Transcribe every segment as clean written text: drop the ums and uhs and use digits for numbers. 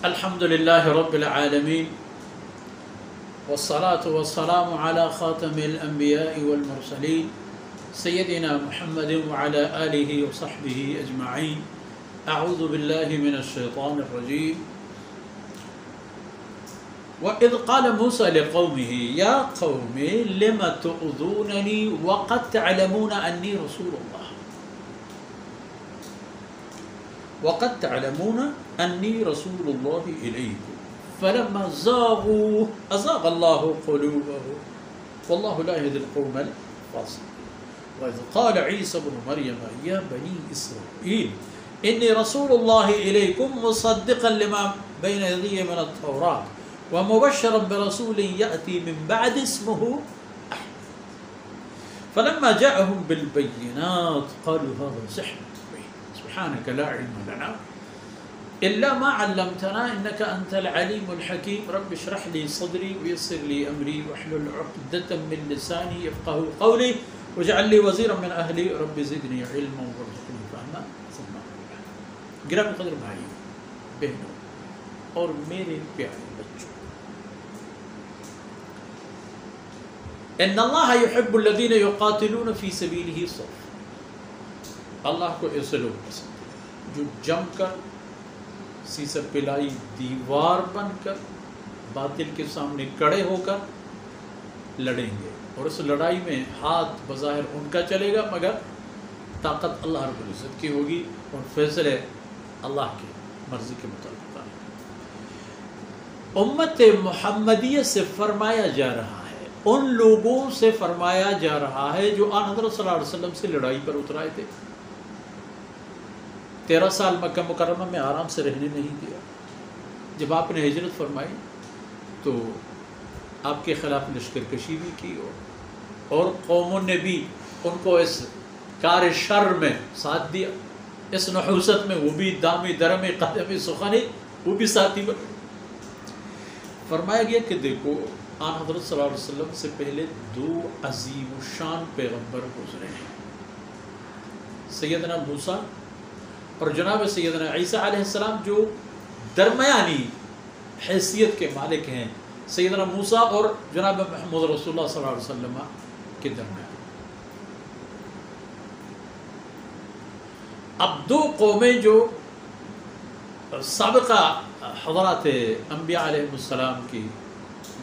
الحمد لله رب العالمين والصلاة والسلام على خاتم الأنبياء والمرسلين سيدنا محمد وعلى آله وصحبه أجمعين. أعوذ بالله من الشيطان الرجيم. وإذ قال موسى لقومه يا قوم لم تؤذونني وقد تعلمون أني رسول الله رسول الله إليكم فلما زاغوا أزاغ الله قلوبهم والله لا يهدي القوم الفاسقين. وإذ قال عيسى ابن مريم يا بني إسرائيل إني رسول الله إليكم مصدقا لما بين يدي من التوراة ومبشرا برسول يأتي من بعد اسمه أحمد. فلما جاءهم بالبينات قالوا هذا سحر مبين سبحانك لا علم لنا إلا ما علمتنا إنك أنت العليم الحكيم. رب اشرح لي صدري ويسر لي أمري واحلل عقدة من لساني يفقهوا قولي واجعل لي وزيرا من أهلي رب زدني علما وارزقني فهما ثم گرامی قدر بھائی بہنوں اور میرے پیارے بچوں، ان اللہ یحب الذین یقاتلون فی سبیلہ صفا. اللہ کو ایسے لوگ پسند ہیں جو جم کر سیسہ پلائی دیوار بن کر باطل کے سامنے کڑے ہو کر لڑیں گے، اور اس لڑائی میں ہاتھ بظاہر ان کا چلے گا مگر طاقت اللہ رب العزت کی ہوگی اور فیصلے اللہ کی مرضی کے مطابق. امت محمدیہ سے فرمایا جا رہا ہے، ان لوگوں سے فرمایا جا رہا ہے جو آن حضرت صلی اللہ علیہ وسلم سے لڑائی پر اترائے تھے. 13 سال مکہ مکرمہ میں آرام سے رہنے نہیں دیا. جب آپ نے ہجرت فرمائی تو آپ کے خلاف لشکر کشی بھی کی اور قوموں نے بھی ان کو اس کار شر میں ساتھ دیا. اس نحوست میں وہ بھی دامی درمی قدمی سخنی وہ بھی ساتھی بن. فرمایا گیا کہ دیکھو آن حضرت صلی اللہ علیہ وسلم سے پہلے 2 عظیم الشان پیغمبر گزرے ہیں، سیدنا موسیٰ اور جناب سیدنا عیسیٰ علیہ السلام، جو درمیانی حیثیت کے مالک ہیں سیدنا موسیٰ اور جناب محمد رسول اللہ صلی اللہ علیہ وسلم کے درمیان. اب 2 قومیں جو سابقہ حضرات انبیاء علیہ السلام کی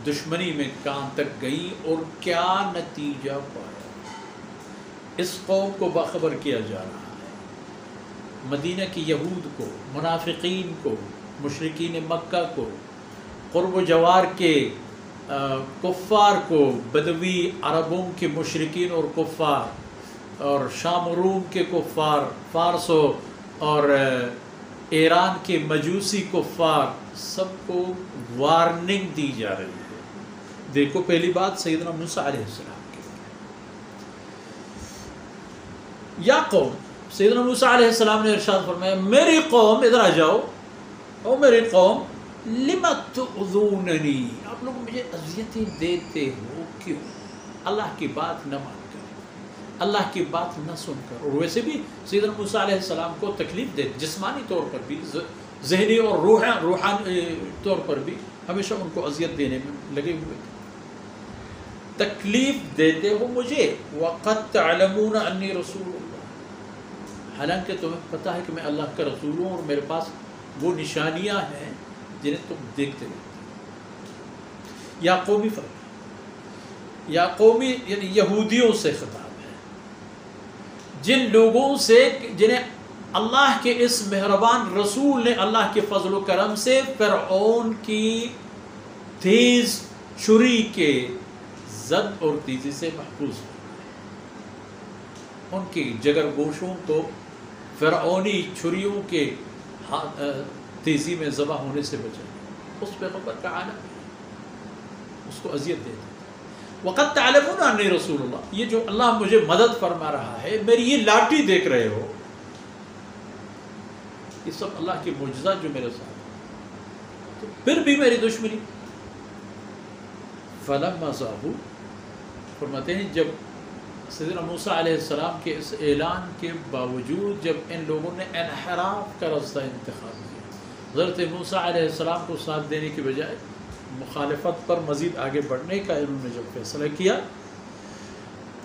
دشمنی میں کہاں تک گئی اور کیا نتیجہ پایا، اس قوم کو باخبر کیا جا رہا ہے. مدینہ کی یہود کو، منافقین کو، مشرکین مکہ کو، قرب و جوار کے کفار کو، بدوی عربوں کے مشرکین اور کفار اور شام و روم کے کفار، فارس اور ایران کے مجوسی کفار، سب کو وارننگ دی جا رہی ہے. دیکھو پہلی بات سیدنا موسیٰ علیہ السلام کی. یا قوم، سیدنا موسیٰ علیہ السلام نے ارشاد فرمایا میری قوم ادھر آ جاؤ، او میری قوم لم تؤذوننی، آپ لوگ مجھے اذیتیں دیتے ہو کیوں؟ اللہ کی بات نہ مان کر، اللہ کی بات نہ سن کر. اور ویسے بھی سیدنا موسیٰ علیہ السلام کو تکلیف دے، جسمانی طور پر بھی، ذہنی اور روحانی طور پر بھی ہمیشہ ان کو اذیت دینے میں لگے ہوئے تھے. تکلیف دیتے ہو مجھے، وَقَدْ تَعْلَمُونَ أَنِّي رَسُولُ اللَّهِ، حالانکہ تمہیں پتہ ہے کہ میں اللہ کا رسول ہوں اور میرے پاس وہ نشانیاں ہیں جنہیں تم دیکھتے رہتے. یا قومی فرق، یا قومی یعنی یہودیوں سے خطاب ہے، جن لوگوں سے جنہیں اللہ کے اس مہربان رسول نے اللہ کے فضل و کرم سے فرعون کی تیز چھری کے زد اور تیزی سے محفوظ ہو، ان کی جگر گوشوں کو فرعونی چھریوں کے تیزی میں ذبح ہونے سے بچا. اس پیغمبر کا عالم ہے، اس کو اذیت دیتے. وَقَدْ تَعْلَمُونَ أَنِّي رَسُولُ اللَّهِ، یہ جو اللہ مجھے مدد فرما رہا ہے، میری یہ لاٹھی دیکھ رہے ہو، یہ سب اللہ کے معجزات جو میرے ساتھ، تو پھر بھی میری دشمنی. فَلَمَّا زَاغُوا، فرماتے ہیں جب سیدنا موسیٰ علیہ السلام کے اس اعلان کے باوجود جب ان لوگوں نے انحراف کا راستہ انتخاب کیا، حضرت موسیٰ علیہ السلام کو ساتھ دینے کی بجائے مخالفت پر مزید آگے بڑھنے کا انہوں نے جب فیصلہ کیا،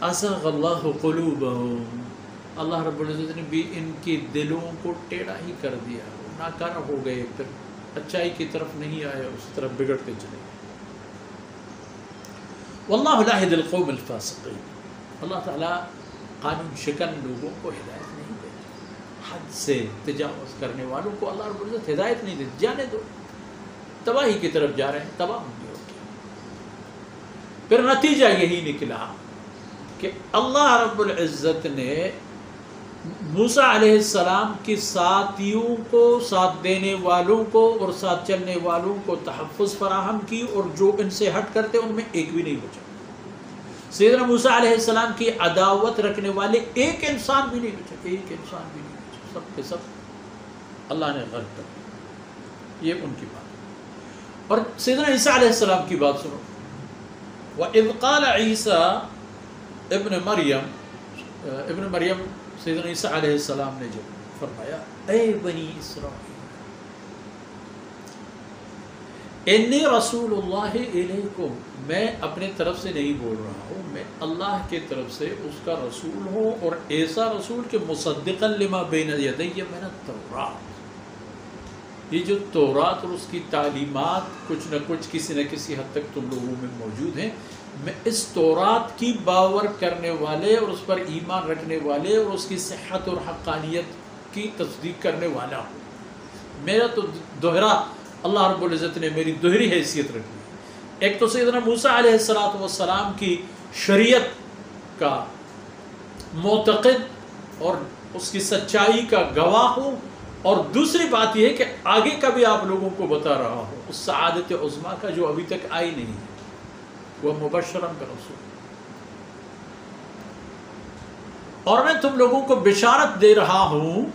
أَزَغَ اللَّهُ قُلُوبَهُمْ، اللہ رب العزت نے بھی ان کی دلوں کو ٹیڑھا ہی کر دیا، ناکارہ ہو گئے، پھر اچائی کی طرف نہیں آئے، اس طرف بگڑتے چلے گئے۔ وَاللَّهُ لَا يَهْدِي الْقَوْمَ الْفَاسِقِينَ، اللہ تعالیٰ قانون شکن لوگوں کو ہدایت نہیں دیتے، حد سے تجاوز کرنے والوں کو اللہ رب العزت ہدایت نہیں دیتے، جانے دو، تباہی کی طرف جا رہے ہیں، تباہ ہوں گے۔ پھر نتیجہ یہی نکلا کہ اللہ رب العزت نے موسیٰ علیہ السلام کی ساتھیوں کو، ساتھ دینے والوں کو اور ساتھ چلنے والوں کو تحفظ فراہم کی، اور جو ان سے ہٹ کرتے ان میں ایک بھی نہیں بچا۔ سیدنا موسیٰ علیہ السلام کی عداوت رکھنے والے ایک انسان بھی نہیں بچا، ایک انسان بھی نہیں بچا، سب کے سب اللہ نے غرق کر دیا۔ یہ ان کی بات۔ اور سیدنا عیسیٰ علیہ السلام کی بات سنو، وَإِذْ قَالَ عِيسَىٰ ابن مریم سیدنا عیسیٰ علیہ السلام نے جب فرمایا، اے بنی اسرائیل انی رسول اللہ الیکم، میں اپنے طرف سے نہیں بول رہا ہوں، میں اللہ کے طرف سے اس کا رسول ہوں، اور ایسا رسول کہ مصدقا لما بین یدی من التوراۃ، یہ جو تورات اور اس کی تعلیمات کچھ نہ کچھ کسی نہ کسی حد تک تم لوگوں میں موجود ہیں، میں اس تورات کی باور کرنے والے اور اس پر ایمان رکھنے والے اور اس کی صحت اور حقانیت کی تصدیق کرنے والا ہوں۔ میرا تو دوہرا، اللہ رب العزت نے میری دوہری حیثیت رکھی، ایک تو سیدنا موسیٰ علیہ السلام کی شریعت کا معتقد اور اس کی سچائی کا گواہ ہوں، اور دوسری بات یہ ہے کہ آگے کا بھی آپ لوگوں کو بتا رہا ہوں اس سعادت عظمیٰ کا جو ابھی تک آئی نہیں ہے، وہ مبشرم برسول، اور میں تم لوگوں کو بشارت دے رہا ہوں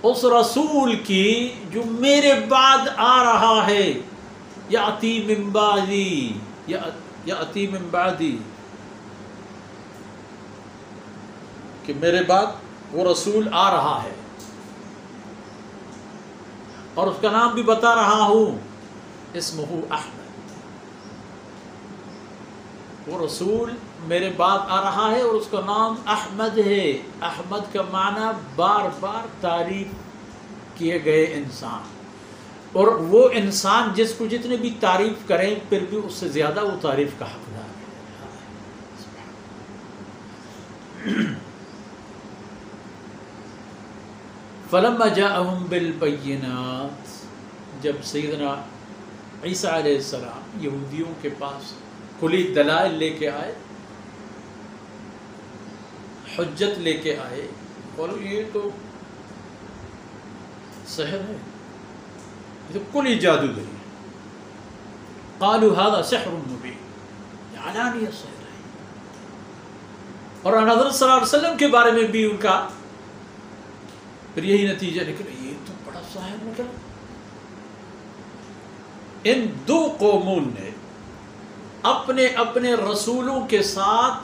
اس رسول کی جو میرے بعد آ رہا ہے، یاتی من بعدی، یاتی من بعدی، کہ میرے بعد وہ رسول آ رہا ہے، اور اس کا نام بھی بتا رہا ہوں، اسمہ احمد، وہ رسول میرے بعد آ رہا ہے اور اس کا نام احمد ہے۔ احمد کا معنی بار بار تعریف کیے گئے انسان، اور وہ انسان جس کو جتنے بھی تعریف کریں پھر بھی اس سے زیادہ وہ تعریف کا حقدار ہے۔ فلما جاءہم بالبینات، جب سیدنا عیسیٰ علیہ السلام یہودیوں کے پاس کلی دلائل لے کے آئے، حجت لے کے آئے، اور یہ تو سحر ہے، یہ تو کلی جادوگری ہے، قالوا هذا سحر مبین، یہ علانیہ سحر ہے۔ اور حضرت صلی اللہ علیہ وسلم کے بارے میں بھی ان کا پھر یہی نتیجہ نکلا، یہ تو بڑا ساحر نکلا۔ ان دو قوموں نے اپنے اپنے رسولوں کے ساتھ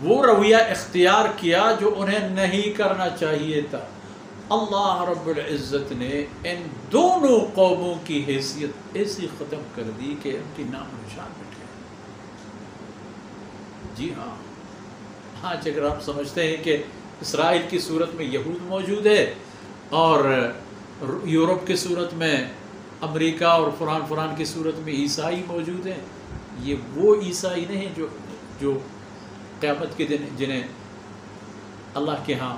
وہ رویہ اختیار کیا جو انہیں نہیں کرنا چاہیے تھا۔ اللہ رب العزت نے ان دونوں قوموں کی حیثیت ایسی ختم کر دی کہ ان کی نام نشان مٹ گئے۔ جی ہاں، آج اگر آپ سمجھتے ہیں کہ اسرائیل کی صورت میں یہود موجود ہے اور یورپ کی صورت میں امریکہ اور فلان کی صورت میں عیسائی موجود ہیں، یہ وہ عیسائی نہیں جو قیامت کے دن جنہیں اللہ کے ہاں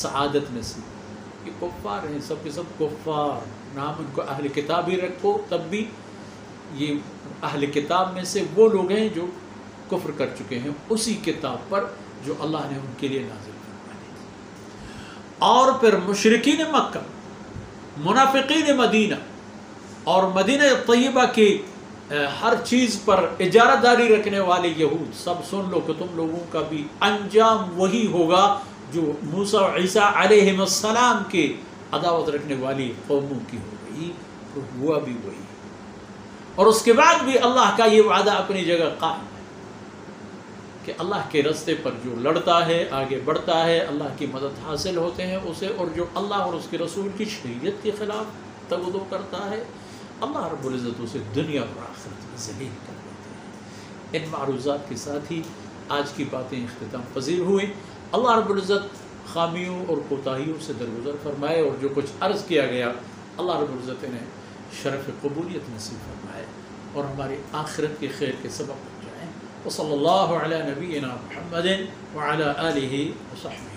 سعادت نصیب، یہ کفار ہیں، سب کے سب کفار، نام ان کو اہل کتاب ہی رکھو تب بھی یہ اہل کتاب میں سے وہ لوگ ہیں جو کفر کر چکے ہیں اسی کتاب پر جو اللہ نے ان کے لیے نازل فرمائی۔ اور پھر مشرکین مکہ، منافقین مدینہ اور مدینہ طیبہ کی ہر چیز پر اجارہ داری رکھنے والے یہود، سب سن لو کہ تم لوگوں کا بھی انجام وہی ہوگا جو موسیٰ و عیسیٰ علیہ السلام کے عداوت رکھنے والی قوموں کی ہو گئی، ہوا بھی وہی۔ اور اس کے بعد بھی اللہ کا یہ وعدہ اپنی جگہ قائم ہے، کہ اللہ کے راستے پر جو لڑتا ہے، آگے بڑھتا ہے، اللہ کی مدد حاصل ہوتے ہیں اسے، اور جو اللہ اور اس کے رسول کی شریعت کے خلاف تغدو کرتا ہے، اللہ رب العزت اسے دنیا اور آخرت میں ذلیل کر دیتے ہیں۔ ان معروضات کے ساتھ ہی آج کی باتیں اختتام پذیر ہوئیں۔ اللہ رب العزت خامیوں اور کوتاہیوں سے درگزر فرمائے، اور جو کچھ عرض کیا گیا اللہ رب العزت نے شرف قبولیت نصیب فرمائے اور ہماری آخرت کے خیر کے سبب بن جائیں۔ وصلی اللہ علی نبینا محمد وعلی آلہ وصحبہ۔